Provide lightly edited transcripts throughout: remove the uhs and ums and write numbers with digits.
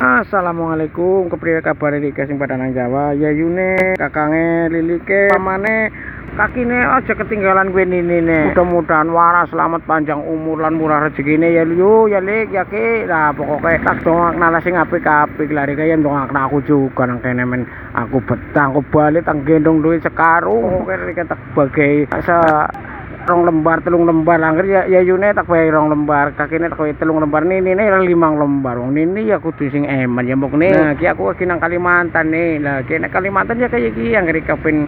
Assalamualaikum, kepriye kabar iki sing padha nang Jawa? Ya yune kakange lilike pamane kakine aja ketinggalan kowe ninine. Mudah-mudahan waras, selamat panjang umur lan murah rezekine ya yo ya lik ya ki. Lah pokoke tak dongakna sing apik-apik lari kaya dongakna aku juga nang kene men. Aku betah aku bali tang gendong duit sekarung. Pokoke tak bagi rong lembar, telung lembar angger ya yune tak bae rong lembar, kakine tak bae telung lembar, nini 5 lembar. Wong nini ya kudu sing eman ya mbokne. Nah, ki aku lagi nang Kalimantan nih. Lah ki nang Kalimantan ya kaya iki angger kepen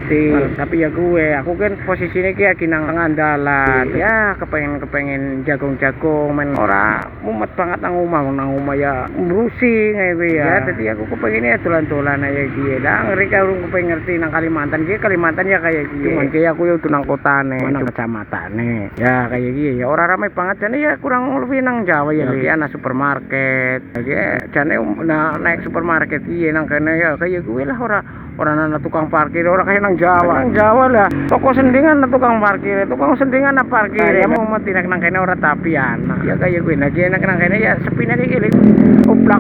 tapi ya aku kan posisine ki lagi nang tengah dalan. Ya kepengen jagung-jagung men ora mumet banget nang omah ya brusing ae kuwi ya. Dadi aku kepengen ya dolan-dolan ae iki. Lah ngeri karo kepengen ngerti nang Kalimantan ya kaya iki. Cuman ki aku yo nang kotane, nang kecamatan nih ya kayak gini ya orang ramai banget jadi ya kurang lebih nang Jawa ya lagi anak supermarket lagi jadi naik supermarket iya nang kene ya kayak gue lah orang anak tukang parkir orang kayak nang Jawa lah toko sendingan tukang parkir sendingan parkir ya mau mati nang kene orang tapi anak ya kayak gue lagi nang kene ya sepi nih gini uplak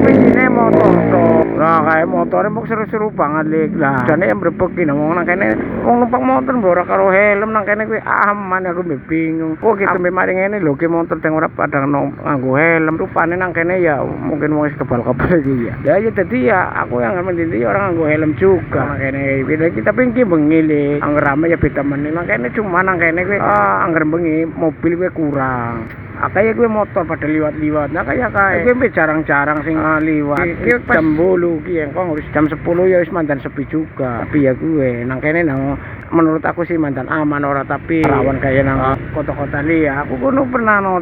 bensinnya motor tuh lah kayak motornya mau seru-seru banget lah jadi yang berbeki nang kene wong numpak motor bora karo helm nang kene kuwi aman aku bingung. Kok gitu mari ngene lho ki motor teng ora padha nganggo helm. Rupane nang kene ya mungkin wong wis kebal-kebal iki ya. Ya dadi ya aku yang mendindi orang nganggo helm juga. Nang kene beda kita pinggir bengi le. Angger rame ya beda meneh. Nang kene cuma nang kene kuwi angger bengi mobil kuwi kurang. Kayak gue motor pada liwat-liwat. Nah kayak gue jarang-jarang sing liwat. Jam 10 ki engko harus jam 10 ya wis mandan sepi juga. Tapi ya gue nang kene nang menurut aku sih mandan aman ora tapi rawan kayak nang kota-kota liya. Aku kuno pernah nang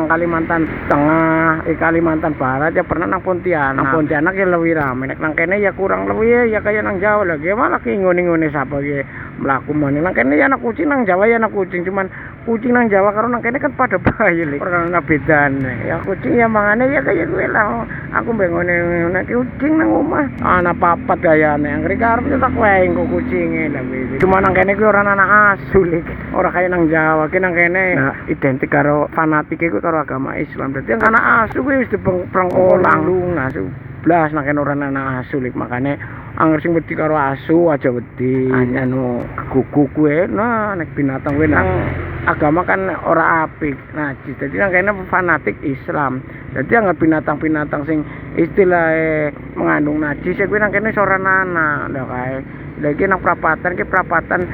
Kalimantan Tengah, Kalimantan Barat ya pernah nang Pontianak. Nang Pontianak ya lebih rame. Nang kene ya kurang lebih ya kayak nang Jawa lagi. Malah ki ngone-ngone sapa ki mlaku meneh. Nang kene ya anak kucing nang Jawa ya anak kucing cuman kucing nang Jawa karo nang kene kan pada bayi lek ora ana bedane. Ya kucing ya mangane ya kayak gue lah. Aku mbengone kucing nang omah ana papat gayane. Angger karep tak wae engko kucinge lah. Cuma nang kene kuwi ora ana asu lek. Ora kaya nang Jawa ki nang kene identik karo fanatik kuwi karo agama Islam. Dadi ana asu kuwi wis diprengkolang asu blas nang kene ora ana asu lek makane angger sing wedi karo asu aja wedi anu gugu kuwi nek binatang kuwi nang agama kan ora apik najis dadi nang kene fanatik Islam dadi angger binatang-binatang sing istilahnya mengandung najis kuwi nang kene ora ana lho kae lagi nang prapatan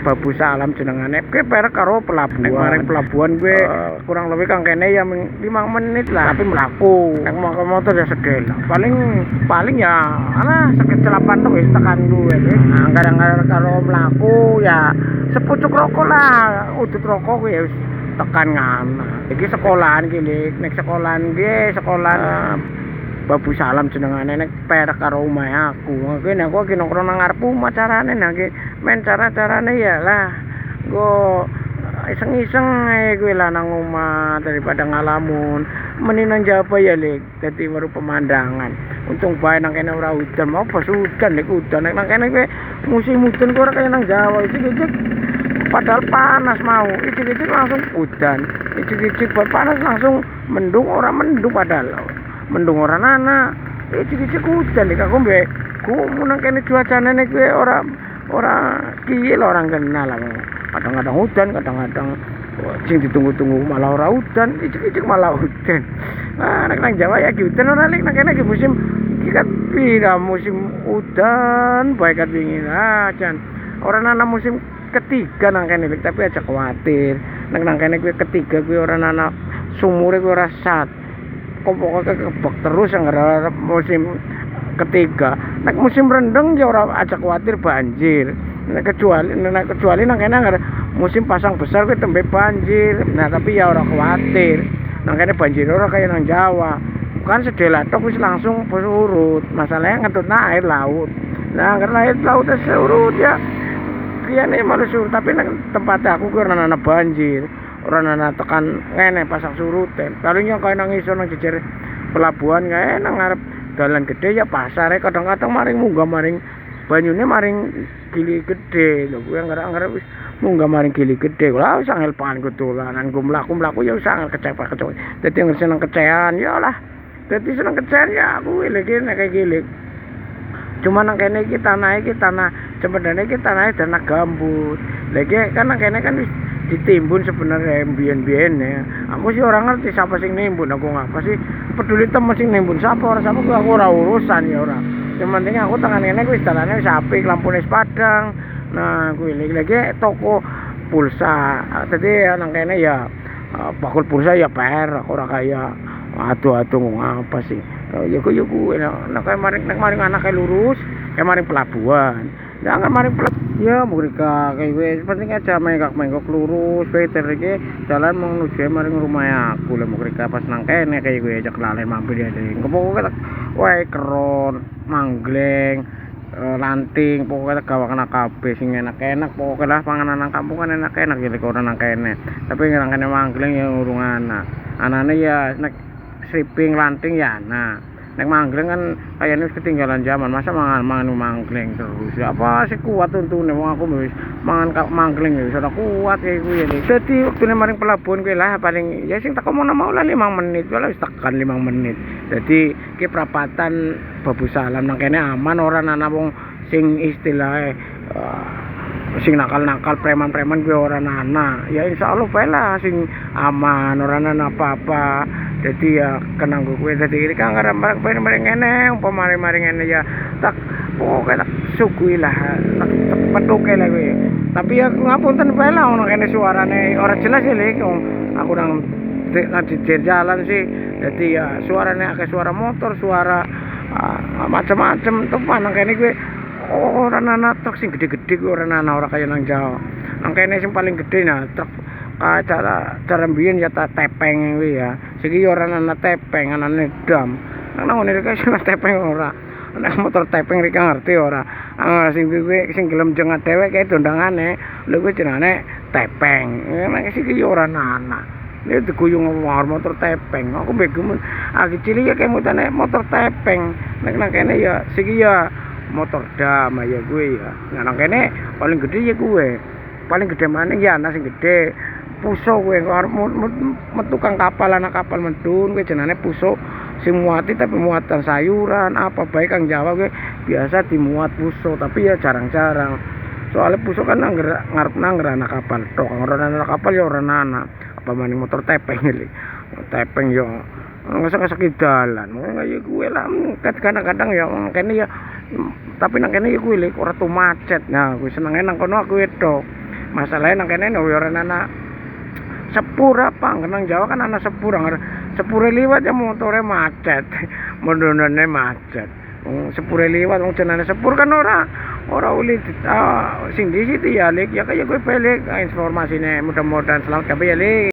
Babu Salam jenengane kuwi perek karo pelabuhan maring pelabuhan gue kurang lebih kang kene ya 5 menit lah tapi mlaku nek motor ya sedel paling ya ana sekecelapan tuh wis tekan gue kadang-kadang karo mlaku ya sepucuk rokok lah udut rokok kuwi wis tekan ngana iki sekolahan ki nek sekolahan Babu Salam jenengane nek perek karo omahe aku. Kuwi aku ki nongkrong nang ngarep omah carane nek men cara-carane ya lah. Nggo iseng-iseng ae kuwi lah nang omah daripada ngalamun. Mending nang Jawa ya lek dadi weruh pemandangan. Untung bae nang kene ora udan, mau pas udan lek udan nang kene kuwi musim udan kok ora kaya nang Jawa. Iki padahal panas mau. Iki langsung udan. Iki panas langsung mendung ora mendung padahal. Mendung ora ana cicik udan iki aku mbek ku nang kene cuacane nek kowe ora kiye lho orang kenal kadang-kadang udan kadang-kadang sing ditunggu-tunggu malah ora udan cicik malah udan nek nang Jawa ya ki udan ora lek nang kene iki musim iki kan pira musim udan bae kat wingi jan ora ana musim ketiga nang kene tapi aja kuwatir nang kene kuwi ketiga kuwi ora ana sumure kuwi ora sat pokoknya kebak terus yang musim ketiga. Nek musim rendeng ya ora aja khawatir banjir. Nek kecuali nang kene musim pasang besar kuwi tembe banjir. Nah tapi ya ora khawatir. Nang kene banjir ora kaya nang Jawa. Kan sedelat tok wis langsung surut. Masalahnya ngentutna air laut. Nah karena air laut surut ya kiyane malu surut tapi nang tempat aku kuwi ora ana banjir. Orang ana tekan ngene pasang suruten. Paling yang kaya nang isor nang jejer pelabuhan kae nang ngarep dalan gede ya pasar kadang-kadang maring munggah maring banyune maring gili gede lho kuwi ngarep wis munggah maring gili gede lha wis angel pangan dolanan ku mlaku ya wis angel kecepak dadi ngerti nang kecean ya lah Dadi seneng kejar ya aku lagi nek kayak gini. Cuma nang kene iki tanah Cempedane iki tanah gambut. Lagi kan nang kene kan wis ditimbun sebenarnya mbiyen-mbiyen ya. Aku sih orang ngerti siapa sing nimbun, aku ngapa sih peduli temen sing nimbun siapa aku ora urusan ya ora. Yang penting aku tangan kene wis dalane wis apik, lampune wis padang. Nah, kuwi lagi toko pulsa. Dadi nang kene ya bakul pulsa ya per, ora kaya adu-adu ngapa sih. Ya kuwi nek maring anak lurus, maring pelabuhan. Ya nggak maring ya mereka kayak wes penting aja menggok lurus beter iki jalan menuju maring rumah aku lah mereka pas nang kene kayak gue aja kelalen mampir ya ding pokoknya wae keron manggleng lanting pokoknya gawakan kabeh sing enak-enak pokoknya lah panganan nang kampung kan enak-enak gitu orang nang kene tapi nang kene manggleng ya urung anane ya nek stripping lanting ya nek manggleng kan kayaknya ketinggalan zaman masa mangan manggleng terus apa sih kuat untune wong aku wis mangan manggleng ya ora kuat kayak kuwi ya dadi wektune maring pelabuhan kuwi lah paling ya sing tak omongno mau lah 5 menit wala wis tekan 5 menit dadi ki prapatan Babu Salam nang kene aman ora ana wong sing istilahnya sing nakal-nakal preman-preman kuwi ora ana ya insyaallah bae lah sing aman ora ana apa-apa. Jadi ya kenang gue jadi ini kan ngarep bareng ngene umpama mari ngene ya tak pokoke tak sugui lah tak petuke lah gue tapi ya ngapunten bae lah ono kene suarane ora jelas ya lek aku nang di jalan sih jadi ya suarane akeh suara motor suara macam-macam tuh nang kene gue ora ana truk sing gede-gede gue ora ana ora kaya nang Jawa nang kene sing paling gede nah truk cara mbiyen ya tepeng kuwi ya. Siki ya ora ana tepeng, anane dam. Nang ngene iki sing tepeng ora. Nek motor tepeng rek ngerti ora. Sing kuwi sing gelem jengat dhewek kae dondangane. Lha kuwi jenenge tepeng. Nek siki ya ora ana. Nek diguyung motor tepeng. Aku begem aku cilik ya kayak mutane motor tepeng. Nek nang kene ya siki ya motor dam ya kuwi ya. Nang kene paling gede ya kuwi. Paling gede maning ya ana sing gede. Puso kowe metu kang kapal anak kapal medun kowe jenenge puso sing muati tapi muatan sayuran apa baik kang Jawa kowe biasa dimuat puso tapi ya jarang-jarang soalnya puso kan ngarep anak kapal tok ora anak kapal ya ora ana apa maning motor tepeng iki tepeng yo ngesek-ngesek dalan kaya kowe lah kadang-kadang ya kene ya tapi nang kene ya kowe ora macet nah kowe senenge nang kono aku tok masalahnya nang kene ora ana sepur apa nang Jawa kan ana sepur sepure liwat ya motore macet mondonane macet sepure liwat wong jenenge sepur kan ora uli sing di situ ya lek ya kaya kowe pelek informasine mudah-mudahan selamat kabeh ya lek.